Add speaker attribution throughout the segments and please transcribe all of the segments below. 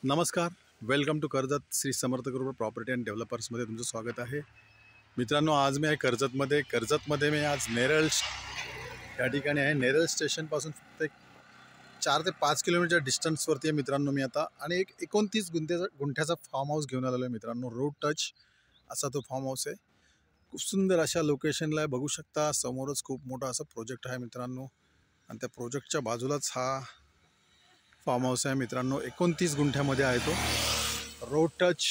Speaker 1: नमस्कार. Welcome to Karjat Shri Samarth group property and डेव्हलपर्समध्ये तुमचं स्वागत आहे. मित्रांनो, आज मी आहे कर्जतमध्ये मी आज नेरळ या ठिकाणी आहे. नेरळ स्टेशनपासून फक्त एक 4 ते 5 किलोमीटर डिस्टन्सवरती आहे मित्रांनो मी आता. आणि एक 29 गुंठ्याचा फार्म हाऊस घेऊन आलेलो आहे मित्रांनो. रोड टच असा तो फार्म हाऊस आहे. खूप सुंदर अशा लोकेशनला आहे. बघू शकता समोरच खूप मोठा असा प्रोजेक्ट आहे मित्रांनो. आणि त्या प्रोजेक्टच्या बाजूलाच हा फार्म हाऊस आहे मित्रांनो. 29 गुंठ्यामध्ये आहे तो. Road touch.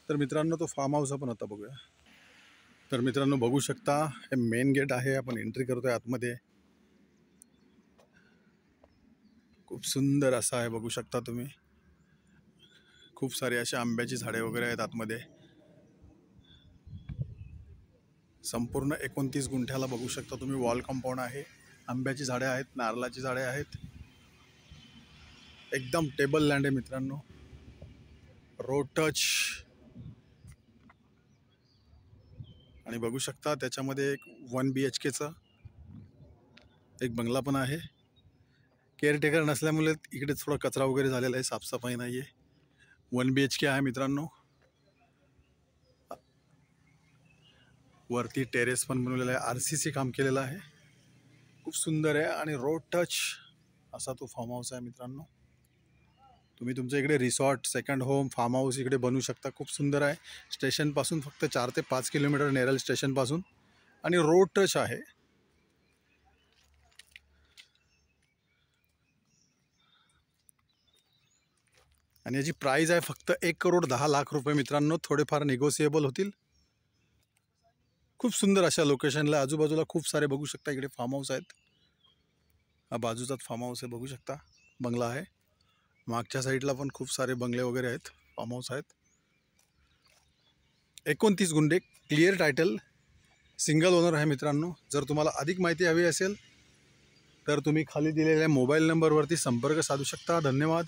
Speaker 1: तर मित्रांनो, तो फार्म हाऊस आपण आता बघूया. तर मित्रांनो, बघू शकता हे मेन गेट आहे. आपण एंट्री करतोय आतमध्ये. खूप सुंदर असा आहे, बघू शकता तुम्ही. खूप सारे असे आंब्याची झाडे वगैरे आहेत आतमध्ये. संपूर्ण 29 गुंठ्याला बघू शकता तुम्ही वॉल कंपाऊंड आहे. आंब्याची झाडे आहेत, नारळाची झाडे आहेत. एकदम टेबल लँड आहे मित्रांनो. Road touch. आणि बघू शकता त्याच्यामध्ये एक 1 BHKचा एक बंगला पण आहे. केअरटेकर नसल्यामुळे इकडे थोडा कचरा वगैरे झालेला आहे, साफसफाई नाही आहे. 1 BHK आहे मित्रांनो. वरती टेरेस पण बनवलेला आहे. RCC काम केलेलं आहे. खूप सुंदर आहे. आणि रोड टच असा तो फार्म हाऊस आहे मित्रांनो. तुम्ही तुमच्या इकडे resort, second home, farm house इकडे बनवू शकता. खूप सुंदर आहे. स्टेशनपासून फक्त 4 ते 5 किलोमीटर नेरळ स्टेशनपासून. आणि रोड टच आहे. आणि याची प्राईज आहे फक्त 1,10,00,000 रुपये मित्रांनो. थोडेफार निगोसिएबल होतील. खूप सुंदर अशा लोकेशनला आजूबाजूला खूप सारे बघू शकता इकडे फार्म हाऊस आहेत. हा बाजूचाच फार्म हाऊस आहे, बघू शकता. बंगला आहे. मागच्या साईडला पण खूप सारे बंगले वगैरे आहेत, फार्म हाऊस आहेत. 29 गुंठे, क्लिअर टायटल, सिंगल ओनर आहे मित्रांनो. जर तुम्हाला अधिक माहिती हवी असेल तर तुम्ही खाली दिलेल्या मोबाईल नंबरवरती संपर्क साधू शकता. धन्यवाद.